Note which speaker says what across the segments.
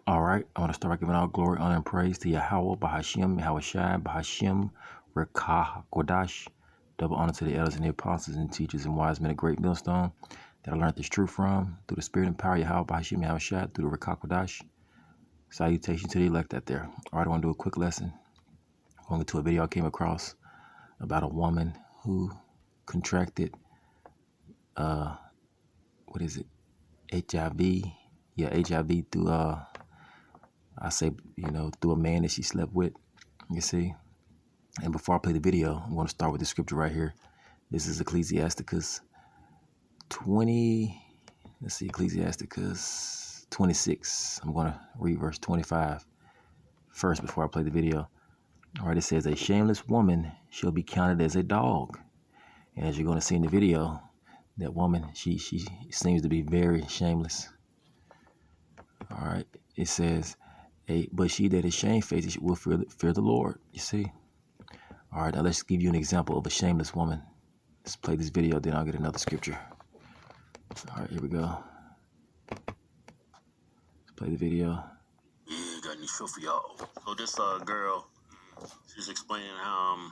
Speaker 1: All right, I want to start by giving all glory, honor, and praise to Yahweh, Bahashim, Yahushai, Bahashim, Rekah, Kodash. Double honor to the elders and the apostles and teachers and wise men of great millstone that I learned this truth from through the spirit and power of Yahweh, Bahashim, Yahushai, through the Rekah, Kodash. Salutation to the elect out there. All right, I want to do a quick lesson. Going to a video I came across about a woman who contracted, HIV. Yeah, HIV through, through a man that she slept with, you see. And before I play the video, I'm going to start with the scripture right here. This is Ecclesiasticus 26. I'm going to read verse 25 first before I play the video. All right, it says, a shameless woman shall be counted as a dog. And as you're going to see in the video, that woman, she seems to be very shameless. All right, it says, but she that is shamefaced will fear the Lord, you see. All right, now let's give you an example of a shameless woman. Let's play this video, then I'll get another scripture. All right, here we go. Let's play the video.
Speaker 2: Yeah, got any show for y'all. So this girl, she's explaining how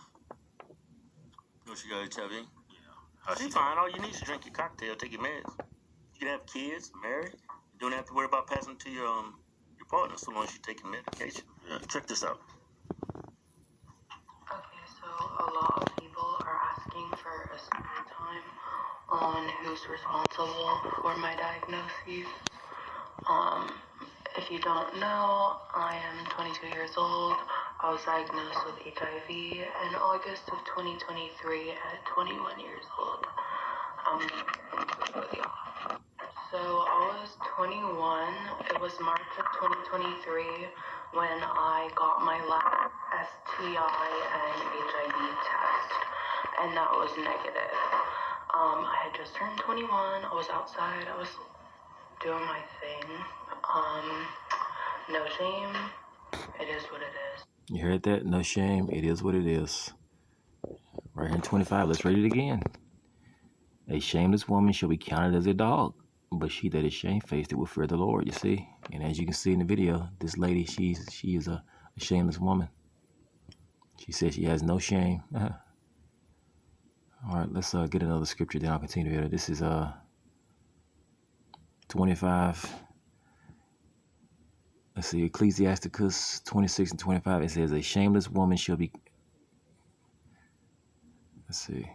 Speaker 2: she got HIV. Yeah. She's fine. All you need is to drink your cocktail, take your meds. You can have kids, marry. You don't have to worry about passing to your partner so long as you take your medication. Yeah, check this out.
Speaker 3: Okay, so a lot of people are asking for a story time on who's responsible for my diagnoses. If you don't know, I am 22 years old. I was diagnosed with HIV in August of 2023 at 21 years old. So I was 21. It was March of 2023 when I got my last STI and HIV test, and that was negative. I had just turned 21. I was outside. I was doing my thing. No shame. It is what it is.
Speaker 1: You heard that? No shame. It is what it is. Right here in 25. Let's read it again. A shameless woman shall be counted as a dog, but she that is shamefaced will fear the Lord, you see. And as you can see in the video, this lady, she is a shameless woman. She says she has no shame. All right, let's get another scripture, then I'll continue the video. This is 25. Let's see, Ecclesiasticus 26 and 25. It says, a shameless woman shall be... Let's see.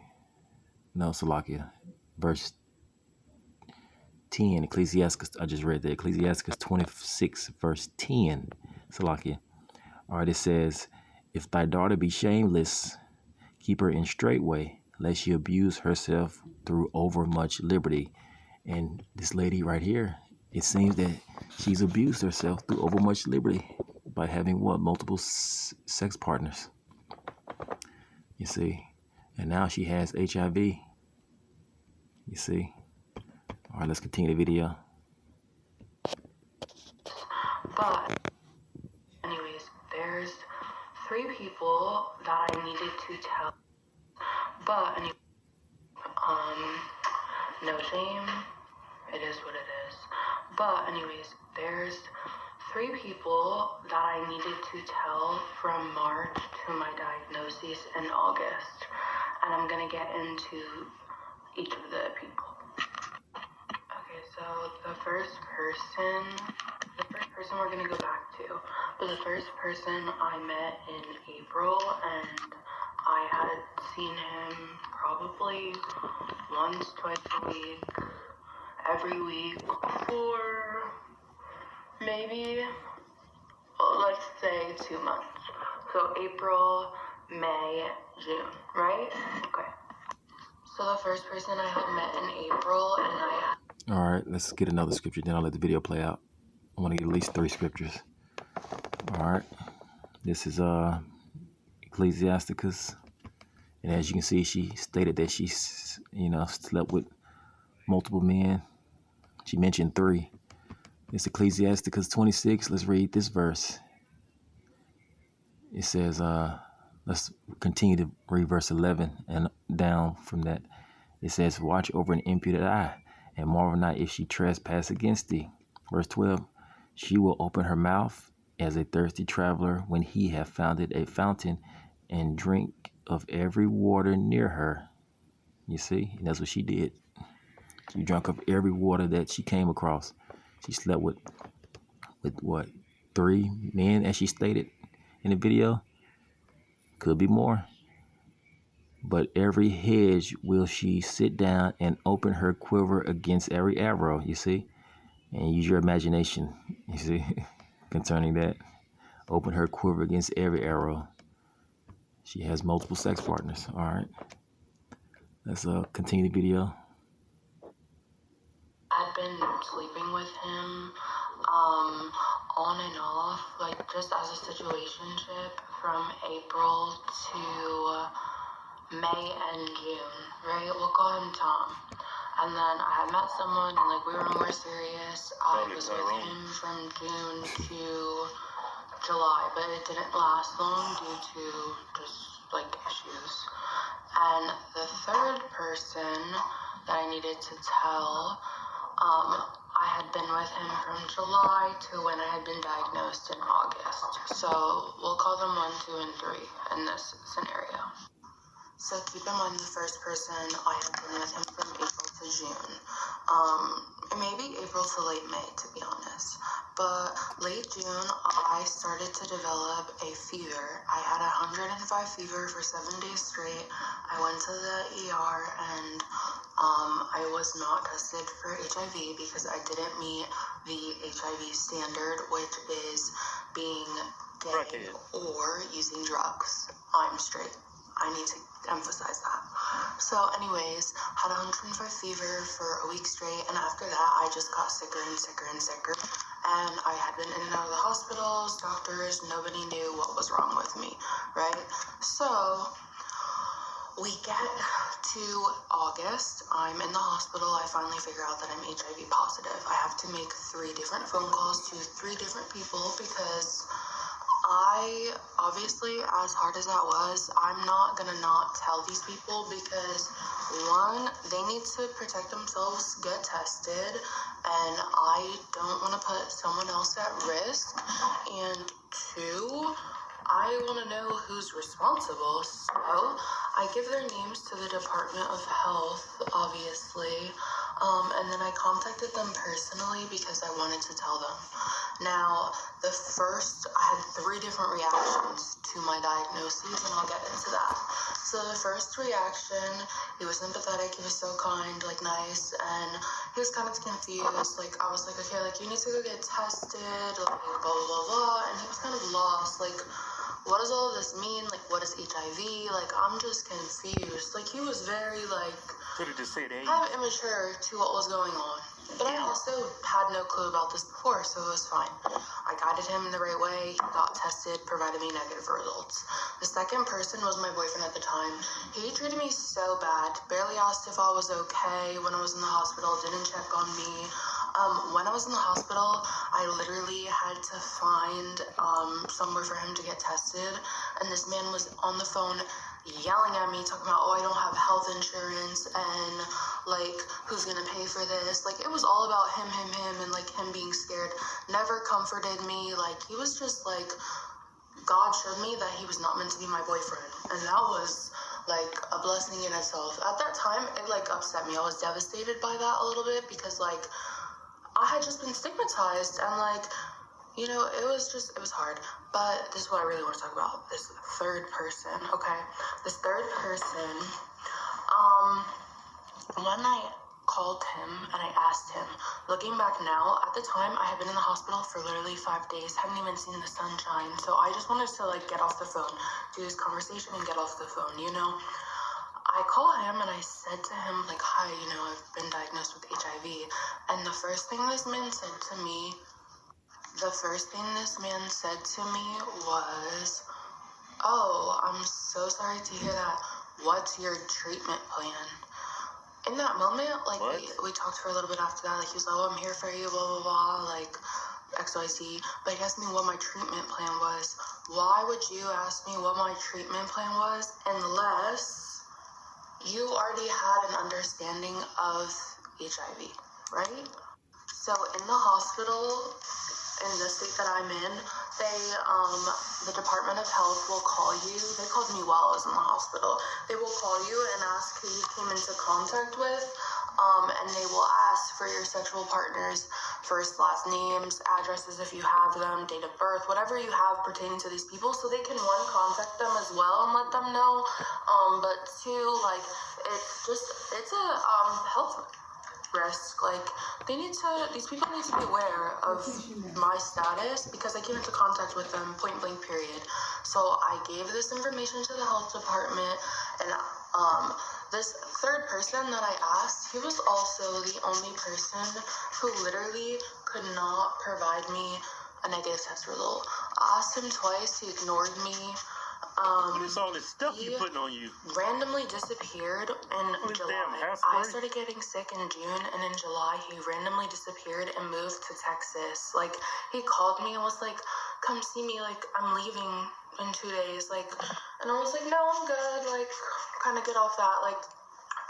Speaker 1: No, Salakia. Verse 10, Ecclesiasticus, I just read that. Ecclesiasticus 26, verse 10, Salakia. All right, it says, if thy daughter be shameless, keep her in straight way, lest she abuse herself through overmuch liberty. And this lady right here, it seems that she's abused herself through overmuch liberty by having what? Multiple sex partners. You see? And now she has HIV. You see? All right, let's continue the video.
Speaker 3: But, anyways, there's 3 people that I needed to tell. But, no shame. It is what it is. But, anyways, there's 3 people that I needed to tell from March to my diagnosis in August. And I'm going to get into each of the people. Okay, so the first person we're going to go back to. But the first person I met in April, and I had seen him probably once, twice a week, every week for maybe, let's say 2 months. So April, May, June, right? Okay. So the first person I had met in April, and I...
Speaker 1: All right, let's get another scripture, then I'll let the video play out. I want to get at least 3 scriptures. All right, this is Ecclesiasticus. And as you can see, she stated that she, slept with multiple men. She mentioned 3. It's Ecclesiasticus 26. Let's read this verse. It says, let's continue to read verse 11 and down from that. It says, watch over an impudent eye, and marvel not if she trespass against thee. Verse 12, She will open her mouth as a thirsty traveler when he have founded a fountain and drink of every water near her. You see, and that's what she did. She drank of every water that she came across. She slept with what, 3 men, as she stated in the video. Could be more. But every hedge will she sit down and open her quiver against every arrow, you see? And use your imagination, you see, concerning that. Open her quiver against every arrow. She has multiple sex partners, all right? Let's continue the video.
Speaker 3: I'd been sleeping with him on and off, like just as a situationship from April to May and June, right? We'll call him Tom. And then I had met someone and like we were more serious. I was with him from June to July, but it didn't last long due to just like issues. And the third person that I needed to tell, I had been with him from July to when I had been diagnosed in August. So we'll call them 1, 2, and 3 in this scenario. So keep in mind the first person, I had been with him from April to June. Maybe April to late May, to be honest. But late June, I started to develop a fever. I had 105 fever for 7 days straight. I went to the ER and I was not tested for HIV because I didn't meet the HIV standard, which is being gay or using drugs. I'm straight. I need to emphasize that. So anyways, had 105 fever for a week straight, and after that I just got sicker and sicker and sicker, and I had been in and out of the hospitals, doctors, nobody knew what was wrong with me, right? So we get to August, I'm in the hospital, I finally figure out that I'm HIV positive. I have to make 3 different phone calls to 3 different people because I, obviously, as hard as that was, I'm not gonna not tell these people because 1, they need to protect themselves, get tested, and I don't want to put someone else at risk, and 2, I want to know who's responsible, so I give their names to the Department of Health, obviously, and then I contacted them personally because I wanted to tell them. Now, I had 3 different reactions to my diagnosis, and I'll get into that. So the first reaction, he was sympathetic, he was so kind, like nice, and he was kind of confused. Like, I was like, okay, like, you need to go get tested, like, blah, blah, blah, blah, and he was kind of lost, like, what does all of this mean? Like, what is HIV? Like, I'm just confused. Like, he was very, like, kind of immature to what was going on. But I also had no clue about this before, so it was fine. I guided him in the right way, he got tested, provided me negative results. The second person was my boyfriend at the time. He treated me so bad, barely asked if I was okay when I was in the hospital, didn't check on me. When I was in the hospital, I literally had to find somewhere for him to get tested, and this man was on the phone yelling at me, talking about, oh, I don't have health insurance, and, like, who's gonna pay for this? Like, it was all about him, and, like, him being scared. Never comforted me. Like, he was just, like, God showed me that he was not meant to be my boyfriend, and that was, like, a blessing in itself. At that time, it, like, upset me. I was devastated by that a little bit, because, like, I had just been stigmatized, and, like, you know, it was hard. But this is what I really want to talk about. This third person, okay? This third person, when I called him and I asked him, looking back now, at the time, I had been in the hospital for literally 5 days, hadn't even seen the sunshine, so I just wanted to, like, get off the phone, do this conversation and get off the phone, you know? I called him and I said to him, like, hi, you know, I've been diagnosed with HIV, and the first thing this man said to me was, oh, I'm so sorry to hear that. What's your treatment plan? In that moment, like, we talked for a little bit after that. Like, he was like, oh, I'm here for you, blah, blah, blah, like, XYZ. But he asked me what my treatment plan was. Why would you ask me what my treatment plan was unless you already had an understanding of HIV, right? So in the hospital, in the state that I'm in, the Department of Health will call you. They called me while I was in the hospital. They will call you and ask who you came into contact with, and they will ask for your sexual partner's first, last names, addresses if you have them, date of birth, whatever you have pertaining to these people, so they can, one, contact them as well and let them know, but two, like, it's a health risk. Like, these people need to be aware of my status because I came into contact with them point blank period. So I gave this information to the health department, and this third person that I asked, he was also the only person who literally could not provide me a negative test result. I asked him twice, he ignored me.
Speaker 2: What is all this stuff you putting on you?
Speaker 3: Randomly disappeared in July. I started getting sick in June, and in July he randomly disappeared and moved to Texas. Like, he called me and was like, come see me, like, I'm leaving in 2 days, like, and I was like, no, I'm good, like, kind of get off that, like,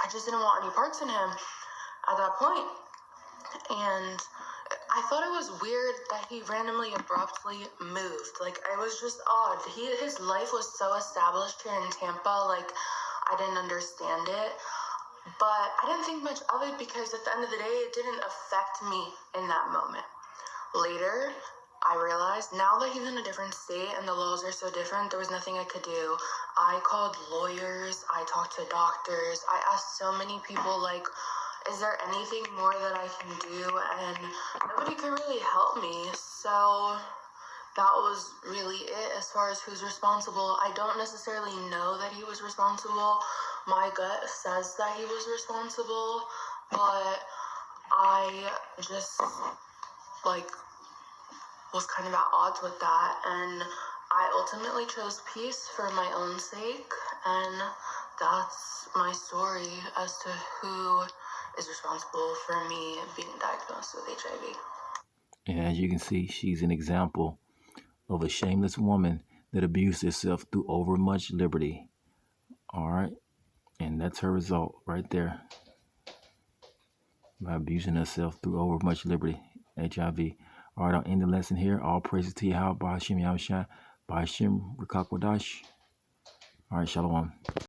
Speaker 3: I just didn't want any parts in him at that point. And I thought it was weird that he randomly, abruptly moved. Like, it was just odd. His life was so established here in Tampa, like, I didn't understand it. But I didn't think much of it because at the end of the day, it didn't affect me in that moment. Later, I realized now that he's in a different state and the laws are so different, there was nothing I could do. I called lawyers, I talked to doctors, I asked so many people, like, is there anything more that I can do? And nobody could really help me. So that was really it as far as who's responsible. I don't necessarily know that he was responsible. My gut says that he was responsible, but I just, like, was kind of at odds with that. And I ultimately chose peace for my own sake. And that's my story as to who is responsible for me being diagnosed with HIV.
Speaker 1: And as you can see, she's an example of a shameless woman that abused herself through overmuch liberty. All right. And that's her result right there. By abusing herself through overmuch liberty, HIV. All right, I'll end the lesson here. All praises to Yahweh, Ba'ashim Yahushua, Ba'ashim Rikakwadash. All right, Shalom.